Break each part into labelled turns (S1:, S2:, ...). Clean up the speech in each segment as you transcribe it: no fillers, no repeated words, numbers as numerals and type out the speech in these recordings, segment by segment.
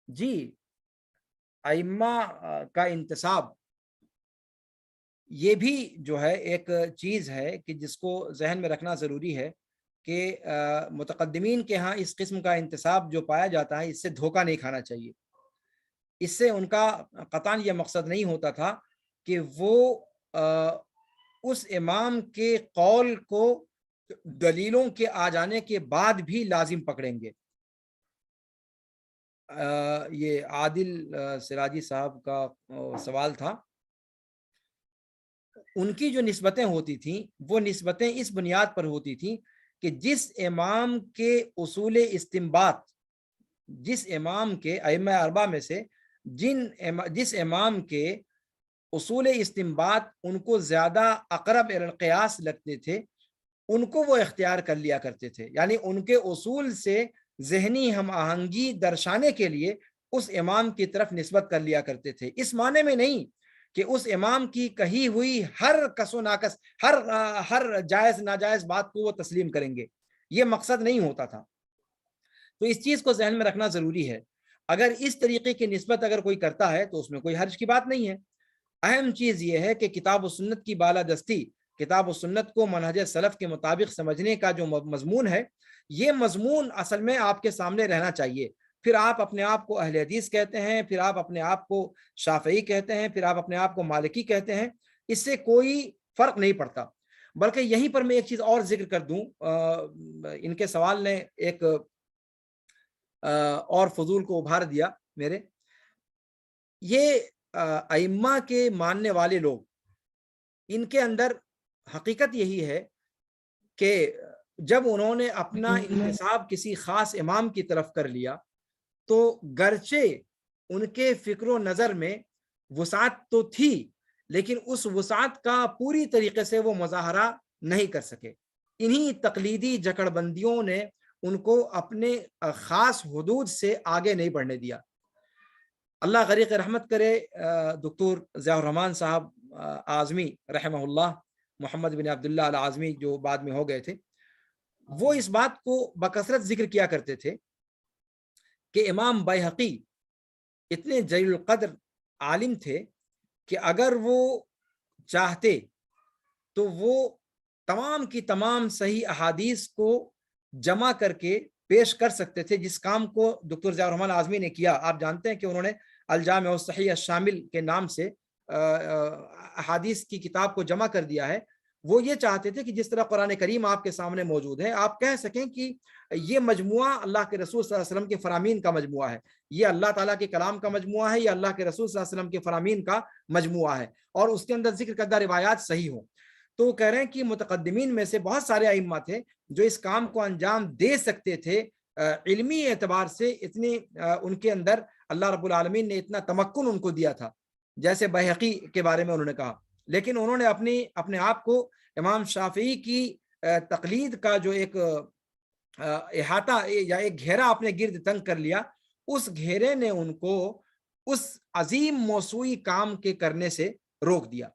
S1: جی، ائمہ کا انتصاب یہ بھی جو ہے ایک چیز ہے کہ جس کو ذہن میں رکھنا ضروری ہے کہ متقدمین کے ہاں اس قسم کا انتصاب جو پایا جاتا ہے اس سے دھوکہ نہیں کھانا چاہیے. اس سے ان کا قطعاً یہ مقصد نہیں ہوتا تھا کہ وہ اس امام کے قول کو دلیلوں کے آ جانے کے بعد بھی لازم پکڑیں گے. یہ عادل سراجی صاحب کا سوال تھا. ان کی جو نسبتیں ہوتی تھیں وہ نسبتیں اس بنیاد پر ہوتی تھیں کہ جس امام کے اصول استنباط، جس امام کے ائمہ اربعہ میں سے جس امام کے اصول استنباط ان کو زیادہ اقرب الی القیاس لگتے تھے ان کو وہ اختیار کر لیا کرتے تھے. یعنی ان کے اصول سے ذہنی ہم آہنگی درشانے کے لیے اس امام کی طرف نسبت کر لیا کرتے تھے. اس معنی میں نہیں کہ اس امام کی کہی ہوئی ہر کس و ناقص، ہر جائز ناجائز بات کو وہ تسلیم کریں گے، یہ مقصد نہیں ہوتا تھا. تو اس چیز کو ذہن میں رکھنا ضروری ہے. اگر اس طریقے کی نسبت اگر کوئی کرتا ہے تو اس میں کوئی حرج کی بات نہیں ہے. اہم چیز یہ ہے کہ کتاب و سنت کی بالادستی، کتاب و سنت کو منہج سلف کے مطابق سمجھنے کا جو مضمون ہے، یہ مضمون اصل میں آپ کے سامنے رہنا چاہیے. پھر آپ اپنے آپ کو اہل حدیث کہتے ہیں، پھر آپ اپنے آپ کو شافعی کہتے ہیں، پھر آپ اپنے آپ کو مالکی کہتے ہیں، اس سے کوئی فرق نہیں پڑتا. بلکہ یہیں پر میں ایک چیز اور ذکر کر دوں. ان کے سوال نے ایک اور فضول کو ابھار دیا میرے. یہ ائمہ کے ماننے والے لوگ، ان کے اندر حقیقت یہی ہے کہ جب انہوں نے اپنا انتساب کسی خاص امام کی طرف کر لیا تو گرچہ ان کے فکر و نظر میں وسعت تو تھی لیکن اس وسعت کا پوری طریقے سے وہ مظاہرہ نہیں کر سکے. انہی تقلیدی جکڑ بندیوں نے ان کو اپنے خاص حدود سے آگے نہیں بڑھنے دیا. اللہ غریق رحمت کرے دکتور ضیاء الرحمن صاحب اعظمی رحمہ اللہ، محمد بن عبداللہ العظمی جو بعد میں ہو گئے تھے، وہ اس بات کو بکثرت ذکر کیا کرتے تھے کہ امام بیہقی اتنے جلیل القدر عالم تھے کہ اگر وہ چاہتے تو وہ تمام کی تمام صحیح احادیث کو جمع کر کے پیش کر سکتے تھے، جس کام کو دکتور ضیاء الرحمن اعظمی نے کیا. آپ جانتے ہیں کہ انہوں نے الجامع الصحیح الشامل کے نام سے احادیث کی کتاب کو جمع کر دیا ہے. وہ یہ چاہتے تھے کہ جس طرح قرآن کریم آپ کے سامنے موجود ہے، آپ کہہ سکیں کہ یہ مجموعہ اللہ کے رسول صلی اللہ علیہ وسلم کے فرامین کا مجموعہ ہے، یہ اللہ تعالیٰ کے کلام کا مجموعہ ہے، یہ اللہ کے رسول صلی اللہ علیہ وسلم کے فرامین کا مجموعہ ہے، اور اس کے اندر ذکر کردہ روایات صحیح ہوں. تو کہہ رہے ہیں کہ متقدمین میں سے بہت سارے ائمہ تھے جو اس کام کو انجام دے سکتے تھے. علمی اعتبار سے اتنی ان کے اندر اللہ رب العالمین نے اتنا تمکن ان کو دیا تھا، جیسے بیہقی کے بارے میں انہوں نے کہا. لیکن انہوں نے اپنے آپ کو امام شافعی کی تقلید کا جو ایک احاطہ یا ایک گھیرا اپنے گرد تنگ کر لیا، اس گھیرے نے ان کو اس عظیم موسوعی کام کے کرنے سے روک دیا.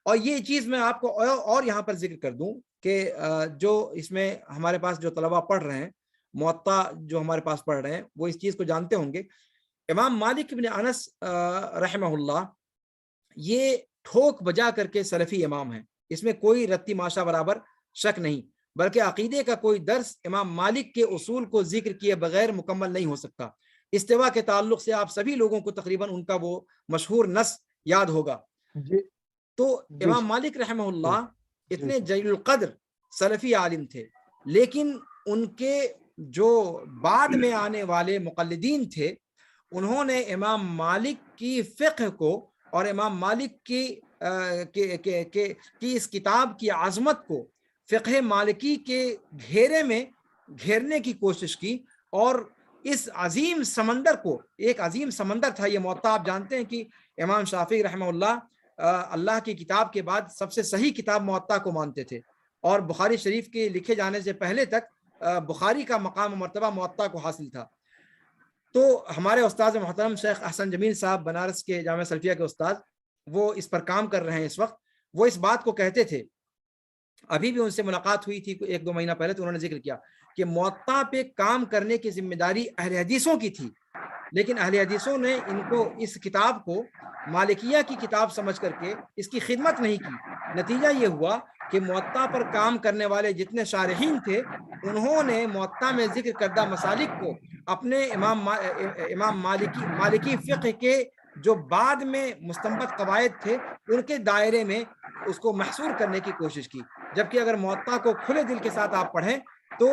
S1: اور یہ چیز میں آپ کو اور یہاں پر ذکر کر دوں کہ جو اس میں ہمارے پاس جو طلبہ پڑھ رہے ہیں، موطا جو ہمارے پاس پڑھ رہے ہیں، وہ اس چیز کو جانتے ہوں گے. امام مالک بن انس رحمہ اللہ یہ ٹھوک بجا کر کے سلفی امام ہیں، اس میں کوئی رتی ماشا برابر شک نہیں. بلکہ عقیدے کا کوئی درس امام مالک کے اصول کو ذکر کیے بغیر مکمل نہیں ہو سکتا. استوا کے تعلق سے آپ سبھی لوگوں کو تقریباً ان کا وہ مشہور نص یاد ہوگا. تو امام مالک رحمہ اللہ اتنے جلیل القدر سلفی عالم تھے، لیکن ان کے جو بعد میں آنے والے مقلدین تھے انہوں نے امام مالک کی فقہ کو اور امام مالک کی اس کتاب کی عظمت کو فقہ مالکی کے گھیرے میں گھیرنے کی کوشش کی. اور اس عظیم سمندر کو، ایک عظیم سمندر تھا یہ موطا. آپ جانتے ہیں کہ امام شافعی رحمہ اللہ اللہ کی کتاب کے بعد سب سے صحیح کتاب موطا کو مانتے تھے، اور بخاری شریف کے لکھے جانے سے پہلے تک بخاری کا مقام و مرتبہ موطا کو حاصل تھا. تو ہمارے استاد محترم شیخ احسن جمیل صاحب بنارس کے جامعہ سلفیہ کے استاد، وہ اس پر کام کر رہے ہیں اس وقت. وہ اس بات کو کہتے تھے، ابھی بھی ان سے ملاقات ہوئی تھی 1-2 مہینہ پہلے، تو انہوں نے ذکر کیا کہ موطا پہ کام کرنے کی ذمہ داری اہل حدیثوں کی تھی، لیکن اہل حدیثوں نے ان کو اس کتاب کو مالکیہ کی کتاب سمجھ کر کے اس کی خدمت نہیں کی۔ نتیجہ یہ ہوا کہ موطا پر کام کرنے والے جتنے شارحین تھے انہوں نے موطا میں ذکر کردہ مسالک کو اپنے امام مالکی فقہ کے جو بعد میں مستنبط قواعد تھے ان کے دائرے میں اس کو محصور کرنے کی کوشش کی، جبکہ اگر موطا کو کھلے دل کے ساتھ آپ پڑھیں تو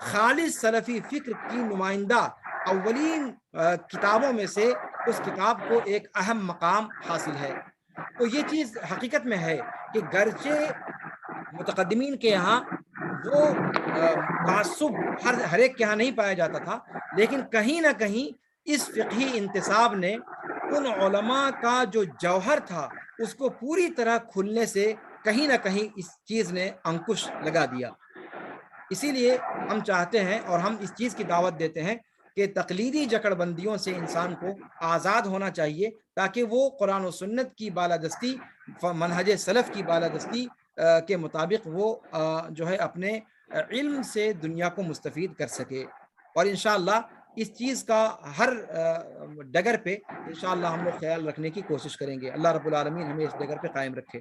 S1: خالص سلفی فکر کی نمائندہ اولین کتابوں میں سے اس کتاب کو ایک اہم مقام حاصل ہے۔ تو یہ چیز حقیقت میں ہے کہ گرچہ متقدمین کے یہاں وہ تعصب ہر ایک کے یہاں نہیں پایا جاتا تھا، لیکن کہیں نہ کہیں اس فقہی انتصاب نے ان علماء کا جو جوہر تھا اس کو پوری طرح کھلنے سے کہیں نہ کہیں اس چیز نے انکش لگا دیا۔ اسی لیے ہم چاہتے ہیں اور ہم اس چیز کی دعوت دیتے ہیں کہ تقلیدی جکڑ بندیوں سے انسان کو آزاد ہونا چاہیے، تاکہ وہ قرآن و سنت کی بالادستی، منہج سلف کی بالادستی کے مطابق وہ جو ہے اپنے علم سے دنیا کو مستفید کر سکے۔ اور انشاءاللہ اس چیز کا ہر ڈگر پہ انشاءاللہ ہم لوگ خیال رکھنے کی کوشش کریں گے۔ اللہ رب العالمین ہمیں اس ڈگر پہ قائم رکھے۔